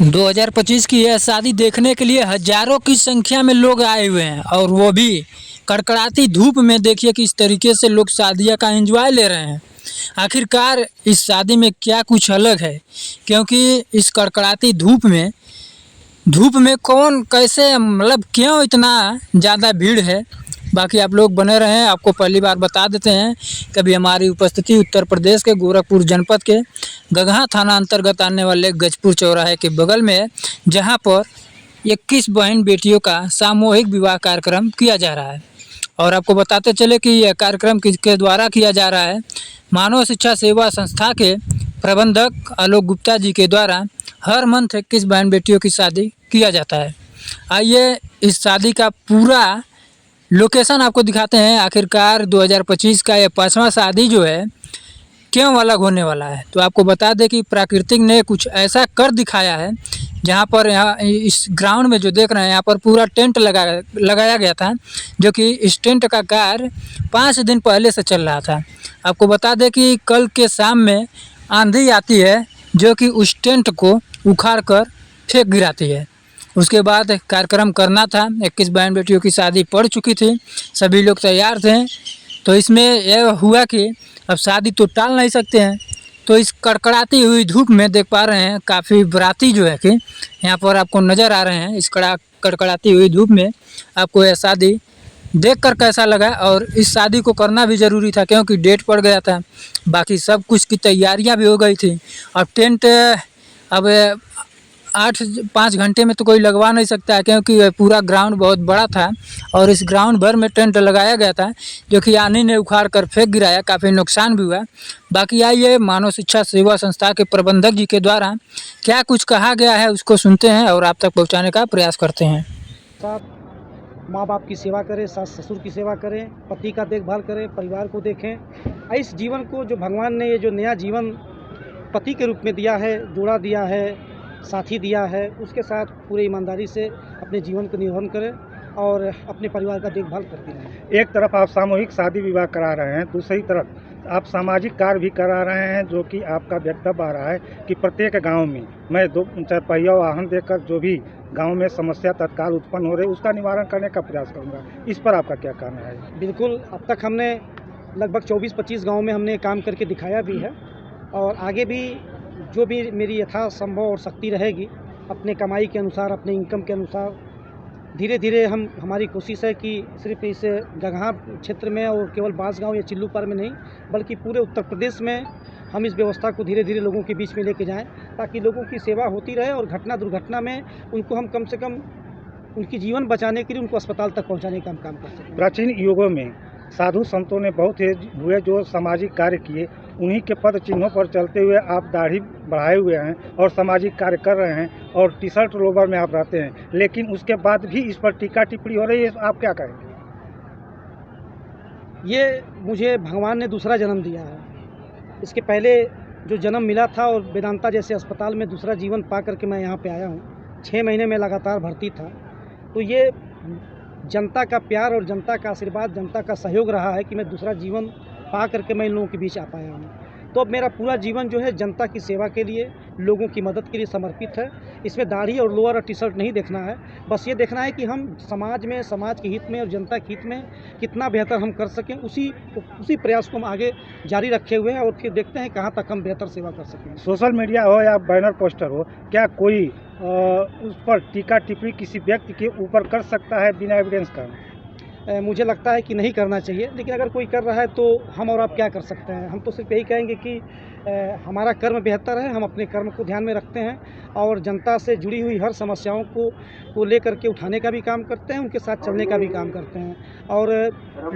2025 की यह शादी देखने के लिए हजारों की संख्या में लोग आए हुए हैं और वो भी कड़कड़ाती धूप में। देखिए किस तरीके से लोग शादियां का एंजॉय ले रहे हैं। आखिरकार इस शादी में क्या कुछ अलग है, क्योंकि इस कड़कड़ाती धूप में कौन कैसे मतलब क्यों इतना ज़्यादा भीड़ है। बाकी आप लोग बने रहें, आपको पहली बार बता देते हैं। कभी हमारी उपस्थिति उत्तर प्रदेश के गोरखपुर जनपद के गगहा थाना अंतर्गत आने वाले गजपुर चौराहे के बगल में है, जहां पर 21 बहन बेटियों का सामूहिक विवाह कार्यक्रम किया जा रहा है। और आपको बताते चले कि यह कार्यक्रम किसके द्वारा किया जा रहा है। मानव शिक्षा सेवा संस्था के प्रबंधक आलोक गुप्ता जी के द्वारा हर मंथ 21 बहन बेटियों की शादी किया जाता है। आइए इस शादी का पूरा लोकेशन आपको दिखाते हैं। आखिरकार 2025 का यह 5वां शादी जो है क्यों अलग होने वाला है। तो आपको बता दें कि प्राकृतिक ने कुछ ऐसा कर दिखाया है, जहाँ पर यहाँ इस ग्राउंड में जो देख रहे हैं यहाँ पर पूरा टेंट लगाया गया था, जो कि इस टेंट का कार्य 5 दिन पहले से चल रहा था। आपको बता दें कि कल के शाम में आंधी आती है, जो कि उस टेंट को उखाड़ कर फेंक गिराती है। उसके बाद कार्यक्रम करना था। 21 बहन बेटियों की शादी पड़ चुकी थी, सभी लोग तैयार थे। तो इसमें यह हुआ कि अब शादी तो टाल नहीं सकते हैं। तो इस कड़कड़ाती हुई धूप में देख पा रहे हैं काफ़ी बाराती जो है कि यहाँ पर आपको नज़र आ रहे हैं। इस कड़कड़ाती हुई धूप में आपको यह शादी देखकर कैसा लगा। और इस शादी को करना भी ज़रूरी था, क्योंकि डेट पड़ गया था, बाकी सब कुछ की तैयारियाँ भी हो गई थी। अब टेंट अब 5 घंटे में तो कोई लगवा नहीं सकता है, क्योंकि पूरा ग्राउंड बहुत बड़ा था और इस ग्राउंड भर में टेंट लगाया गया था, जो कि आंधी ने उखाड़ कर फेंक गिराया, काफ़ी नुकसान भी हुआ। बाकी आइए मानव शिक्षा सेवा संस्था के प्रबंधक जी के द्वारा क्या कुछ कहा गया है उसको सुनते हैं और आप तक पहुँचाने का प्रयास करते हैं। माँ बाप की सेवा करें, सास ससुर की सेवा करें, पति का देखभाल करें, परिवार को देखें। इस जीवन को जो भगवान ने ये जो नया जीवन पति के रूप में दिया है, जोड़ा दिया है, साथी दिया है, उसके साथ पूरी ईमानदारी से अपने जीवन को निर्वहन करें और अपने परिवार का देखभाल करते रहें। एक तरफ आप सामूहिक शादी विवाह करा रहे हैं, दूसरी तरफ आप सामाजिक कार्य भी करा रहे हैं, जो कि आपका वक्तव्य आ रहा है कि प्रत्येक गांव में मैं 2 4 वाहन देकर जो भी गांव में समस्या तत्काल उत्पन्न हो रही है उसका निवारण करने का प्रयास करूंगा। इस पर आपका क्या कहना है? बिल्कुल, अब तक हमने लगभग 24-25 गाँव में हमने काम करके दिखाया भी है और आगे भी जो भी मेरी यथासंभव और शक्ति रहेगी, अपने कमाई के अनुसार, अपने इनकम के अनुसार धीरे धीरे हमारी कोशिश है कि सिर्फ इस गगहा क्षेत्र में और केवल बांसगांव या चिल्लूपार में नहीं, बल्कि पूरे उत्तर प्रदेश में हम इस व्यवस्था को धीरे धीरे लोगों के बीच में लेके जाएं, ताकि लोगों की सेवा होती रहे और घटना दुर्घटना में उनको हम कम से कम उनकी जीवन बचाने के लिए उनको अस्पताल तक पहुँचाने का हम काम कर सकें। प्राचीन युगों में साधु संतों ने बहुत हुए जो सामाजिक कार्य किए, उन्हीं के पद चिन्हों पर चलते हुए आप दाढ़ी बढ़ाए हुए हैं और सामाजिक कार्य कर रहे हैं और टी शर्ट लोवर में आप रहते हैं, लेकिन उसके बाद भी इस पर टीका टिप्पणी हो रही है, आप क्या कहेंगे? ये मुझे भगवान ने दूसरा जन्म दिया है। इसके पहले जो जन्म मिला था और वेदांता जैसे अस्पताल में दूसरा जीवन पा करके मैं यहाँ पे आया हूँ। 6 महीने में लगातार भर्ती था। तो ये जनता का प्यार और जनता का आशीर्वाद, जनता का सहयोग रहा है कि मैं दूसरा जीवन पा करके मैं इन लोगों के बीच आ पाया हूँ। तो अब मेरा पूरा जीवन जो है जनता की सेवा के लिए, लोगों की मदद के लिए समर्पित है। इसमें दाढ़ी और लोअर और टी शर्ट नहीं देखना है, बस ये देखना है कि हम समाज में, समाज के हित में और जनता के हित में कितना बेहतर हम कर सकें। उसी प्रयास को हम आगे जारी रखे हुए हैं और फिर देखते हैं कहाँ तक हम बेहतर सेवा कर सकें। सोशल मीडिया हो या बैनर पोस्टर हो, क्या कोई उस पर टीका टिप्पणी किसी व्यक्ति के ऊपर कर सकता है बिना एविडेंस का? मुझे लगता है कि नहीं करना चाहिए, लेकिन अगर कोई कर रहा है तो हम और आप क्या कर सकते हैं। हम तो सिर्फ यही कहेंगे कि हमारा कर्म बेहतर है, हम अपने कर्म को ध्यान में रखते हैं और जनता से जुड़ी हुई हर समस्याओं को लेकर के उठाने का भी काम करते हैं, उनके साथ चलने का भी काम करते हैं और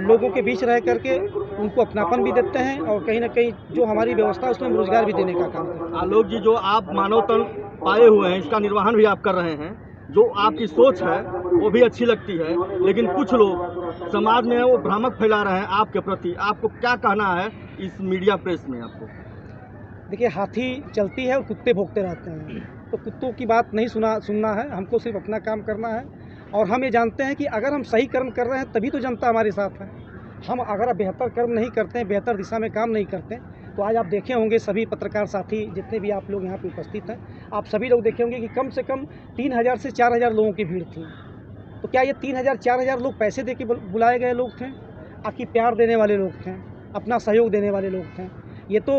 लोगों के बीच रह करके उनको अपनापन भी देते हैं और कहीं ना कहीं जो हमारी व्यवस्था है उसमें रोजगार भी देने का काम करते हैं। आलोक जी, जो आप मानव तन पाए हुए हैं, इसका निर्वहन भी आप कर रहे हैं, जो आपकी सोच है वो भी अच्छी लगती है, लेकिन कुछ लोग समाज में वो भ्रामक फैला रहे हैं आपके प्रति। आपको क्या कहना है इस मीडिया प्रेस में? आपको देखिए, हाथी चलती है और कुत्ते भौंकते रहते हैं, तो कुत्तों की बात नहीं सुनना है, हमको सिर्फ अपना काम करना है। और हम ये जानते हैं कि अगर हम सही कर्म कर रहे हैं तभी तो जनता हमारे साथ है। हम अगर बेहतर कर्म नहीं करते हैं, बेहतर दिशा में काम नहीं करते, तो आज आप देखे होंगे सभी पत्रकार साथी जितने भी आप लोग यहाँ पे उपस्थित हैं, आप सभी लोग देखे होंगे कि कम से कम 3000 से 4000 लोगों की भीड़ थी। तो क्या ये 3000-4000 लोग पैसे दे के बुलाए गए लोग थे, आकि प्यार देने वाले लोग थे, अपना सहयोग देने वाले लोग थे? ये तो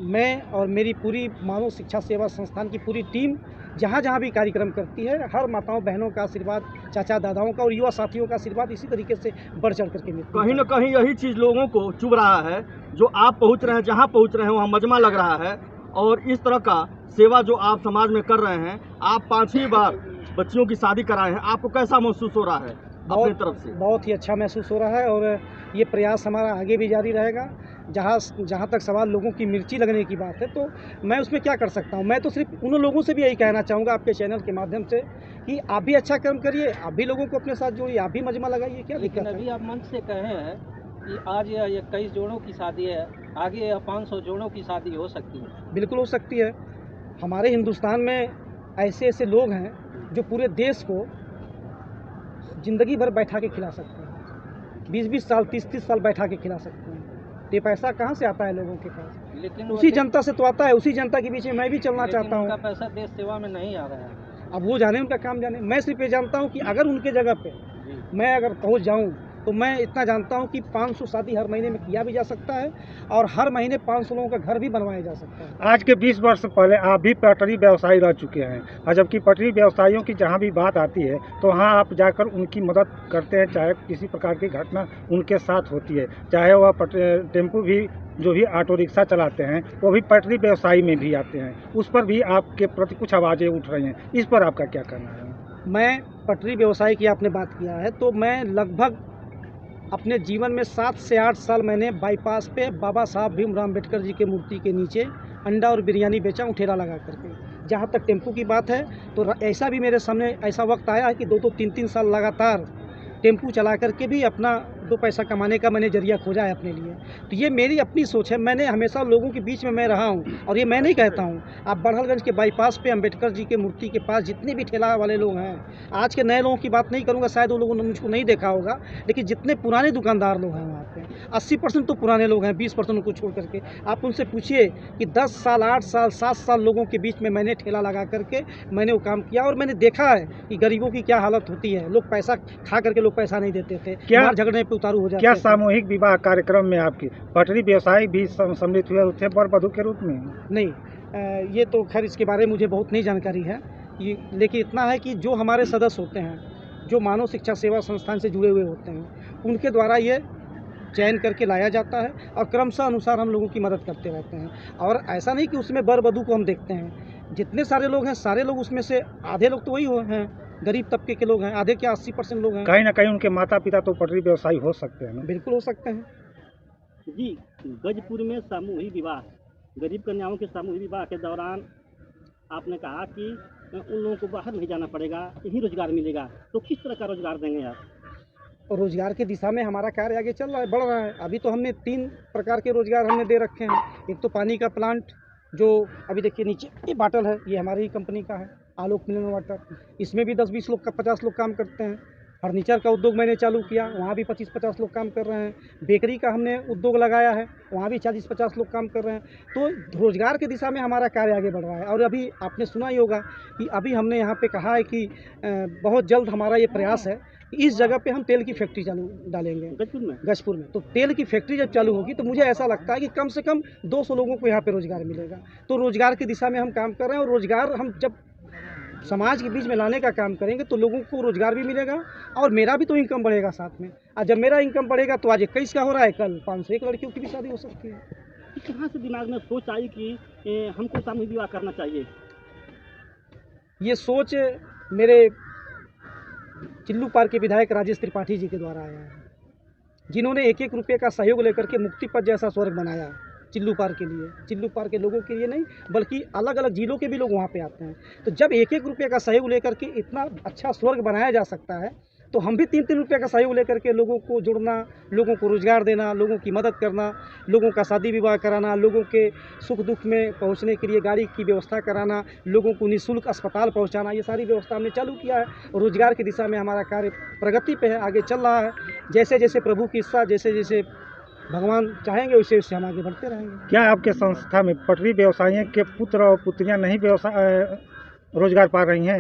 मैं और मेरी पूरी मानव शिक्षा सेवा संस्थान की पूरी टीम जहाँ जहाँ भी कार्यक्रम करती है, हर माताओं बहनों का आशीर्वाद, चाचा दादाओं का और युवा साथियों का आशीर्वाद इसी तरीके से बढ़ चढ़ करके मिलता है। कहीं ना कहीं यही चीज़ लोगों को चुभ रहा है, जो आप पहुंच रहे हैं, जहां पहुंच रहे हैं वहां मजमा लग रहा है। और इस तरह का सेवा जो आप समाज में कर रहे हैं, आप 5वीं बार बच्चियों की शादी कराए हैं, आपको कैसा महसूस हो रहा है अपनी तरफ से? बहुत ही अच्छा महसूस हो रहा है और ये प्रयास हमारा आगे भी जारी रहेगा। जहाँ तक सवाल लोगों की मिर्ची लगने की बात है, तो मैं उसमें क्या कर सकता हूँ? मैं तो सिर्फ उन लोगों से भी यही कहना चाहूँगा आपके चैनल के माध्यम से कि आप भी अच्छा कर्म करिए, आप भी लोगों को अपने साथ जोड़िए, आप भी मजमा लगाइए। क्या दिक्कत है? अभी आप मंच से कहे हैं कि आज 21 जोड़ों की शादी है, आगे 500 जोड़ों की शादी हो सकती है। बिल्कुल हो सकती है। हमारे हिंदुस्तान में ऐसे ऐसे लोग हैं जो पूरे देश को ज़िंदगी भर बैठा के खिला सकते हैं, 20-20 साल 30-30 साल बैठा के खिला सकते हैं। ये पैसा कहाँ से आता है लोगों के पास? लेकिन उसी जनता से तो आता है, उसी जनता के बीच में मैं भी चलना चाहता हूँ। उनका पैसा देश सेवा में नहीं आ रहा है। अब वो जाने, उनका काम जाने। मैं सिर्फ ये जानता हूँ कि अगर उनके जगह पे मैं अगर पहुँच जाऊँ तो मैं इतना जानता हूँ कि 500 शादी हर महीने में किया भी जा सकता है और हर महीने 500 लोगों का घर भी बनवाया जा सकता है। आज के 20 वर्ष पहले आप भी पटरी व्यवसायी रह चुके हैं, और जबकि पटरी व्यवसायियों की जहाँ भी बात आती है तो वहाँ आप जाकर उनकी मदद करते हैं, चाहे किसी प्रकार की घटना उनके साथ होती है, चाहे वह टेम्पो भी जो भी ऑटो रिक्शा चलाते हैं वो भी पटरी व्यवसायी में भी आते हैं, उस पर भी आपके प्रति कुछ आवाज़ें उठ रही हैं, इस पर आपका क्या कहना है? मैं पटरी व्यवसाय की आपने बात किया है, तो मैं लगभग अपने जीवन में 7 से 8 साल मैंने बाईपास पे बाबा साहब भीमराव अम्बेडकर जी के मूर्ति के नीचे अंडा और बिरयानी बेचा हूँ, ठेला लगा करके। जहाँ तक टेम्पो की बात है तो ऐसा भी मेरे सामने ऐसा वक्त आया है कि 2-2 3-3 साल लगातार टेम्पू चला करके भी अपना 2 पैसा कमाने का मैंने जरिया खोजा है अपने लिए। तो ये मेरी अपनी सोच है, मैंने हमेशा लोगों के बीच में मैं रहा हूँ और ये मैं नहीं कहता हूँ। आप बड़हलगंज के बाईपास पे अंबेडकर जी के मूर्ति के पास जितने भी ठेला वाले लोग हैं, आज के नए लोगों की बात नहीं करूँगा, शायद वो लोगों ने मुझको नहीं देखा होगा, लेकिन जितने पुराने दुकानदार लोग हैं वहाँ पे 80% तो पुराने लोग हैं, 20% को छोड़ करके आप उनसे पूछिए कि 10 साल 8 साल 7 साल लोगों के बीच में मैंने ठेला लगा करके मैंने वो काम किया और मैंने देखा है कि गरीबों की क्या हालत होती है। लोग पैसा खा करके लोग पैसा नहीं देते थे, क्या झगड़ने पे उतारू हो जाते क्या थे। सामूहिक विवाह कार्यक्रम में आपकी पटरी व्यवसायी भी सम्मिलित हुए थे वर वधू के रूप में? नहीं, ये तो खैर इसके बारे में मुझे बहुत नहीं जानकारी है, लेकिन इतना है कि जो हमारे सदस्य होते हैं, जो मानव शिक्षा सेवा संस्थान से जुड़े हुए होते हैं, उनके द्वारा ये चयन करके लाया जाता है और क्रमशः अनुसार हम लोगों की मदद करते रहते हैं। और ऐसा नहीं कि उसमें वर वधू को हम देखते हैं, जितने सारे लोग हैं सारे लोग उसमें से आधे लोग तो वही हैं, गरीब तबके के लोग हैं, आधे क्या 80% लोग हैं। कहीं ना कहीं उनके माता पिता तो पटरी व्यवसायी हो सकते हैं ना? बिल्कुल हो सकते हैं जी। गजपुर में सामूहिक विवाह, गरीब कन्याओं के सामूहिक विवाह के दौरान आपने कहा कि उन लोगों को बाहर नहीं जाना पड़ेगा, यही रोजगार मिलेगा, तो किस तरह का रोजगार देंगे आप? और रोजगार के दिशा में हमारा कार्य आगे चल रहा है, बढ़ रहा है। अभी तो हमने 3 प्रकार के रोजगार हमने दे रखे हैं। एक तो पानी का प्लांट, जो अभी देखिए नीचे ये बाटल है, ये हमारी ही कंपनी का है, आलोक मिनरल वाटर। इसमें भी 10-20 लोग का 50 लोग काम करते हैं। फर्नीचर का उद्योग मैंने चालू किया, वहाँ भी 25-50 लोग काम कर रहे हैं। बेकरी का हमने उद्योग लगाया है, वहाँ भी 40-50 लोग काम कर रहे हैं। तो रोजगार की दिशा में हमारा कार्य आगे बढ़ रहा है। और अभी आपने सुना ही होगा कि अभी हमने यहाँ पे कहा है कि बहुत जल्द हमारा ये प्रयास है कि इस जगह पे हम तेल की फैक्ट्री चालू डालेंगे गजपुर में। तो तेल की फैक्ट्री जब चालू होगी तो मुझे ऐसा लगता है कि कम से कम 200 लोगों को यहाँ पे रोजगार मिलेगा। तो रोजगार की दिशा में हम काम कर रहे हैं और रोजगार हम जब समाज के बीच में लाने का काम करेंगे तो लोगों को रोजगार भी मिलेगा और मेरा भी तो इनकम बढ़ेगा साथ में। और जब मेरा इनकम बढ़ेगा तो आज 21 का हो रहा है, कल 501 लड़कियों की भी शादी हो सकती है। कहाँ से दिमाग में सोच आई कि हमको सामूहिक विवाह करना चाहिए? ये सोच मेरे चिल्लू पार के विधायक राजेश त्रिपाठी जी के द्वारा आया है, जिन्होंने 1-1 रुपये का सहयोग लेकर के मुक्ति पथ जैसा स्वर्ग बनाया चिल्लू पार के लिए। चिल्लू पार के लोगों के लिए नहीं, बल्कि अलग अलग जिलों के भी लोग वहाँ पे आते हैं। तो जब 1-1 रुपये का सहयोग लेकर के इतना अच्छा स्वर्ग बनाया जा सकता है, तो हम भी 3-3 रुपये का सहयोग लेकर के लोगों को जुड़ना, लोगों को रोजगार देना, लोगों की मदद करना, लोगों का शादी विवाह कराना, लोगों के सुख दुख में पहुंचने के लिए गाड़ी की व्यवस्था कराना, लोगों को निःशुल्क अस्पताल पहुंचाना, ये सारी व्यवस्था हमने चालू किया है। रोजगार की दिशा में हमारा कार्य प्रगति पे है, आगे चल रहा है। जैसे जैसे प्रभु की इच्छा, जैसे जैसे भगवान चाहेंगे वैसे वैसे हम आगे बढ़ते रहेंगे। क्या आपके संस्था में पटरी व्यवसायियों के पुत्र और पुत्रियां नहीं व्यवसाय रोजगार पा रही हैं?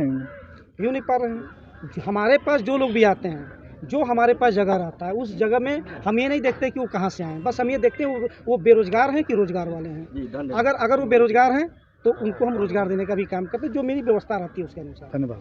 क्यों नहीं पा रहे हैं? हमारे पास जो लोग भी आते हैं, जो हमारे पास जगह रहता है, उस जगह में हम ये नहीं देखते कि वो कहाँ से आए हैं, बस हम ये देखते हैं वो बेरोजगार हैं कि रोजगार वाले हैं। जी धन्यवाद। अगर वो बेरोजगार हैं तो उनको हम रोजगार देने का भी काम करते हैं, जो मेरी व्यवस्था रहती है उसके अनुसार। धन्यवाद।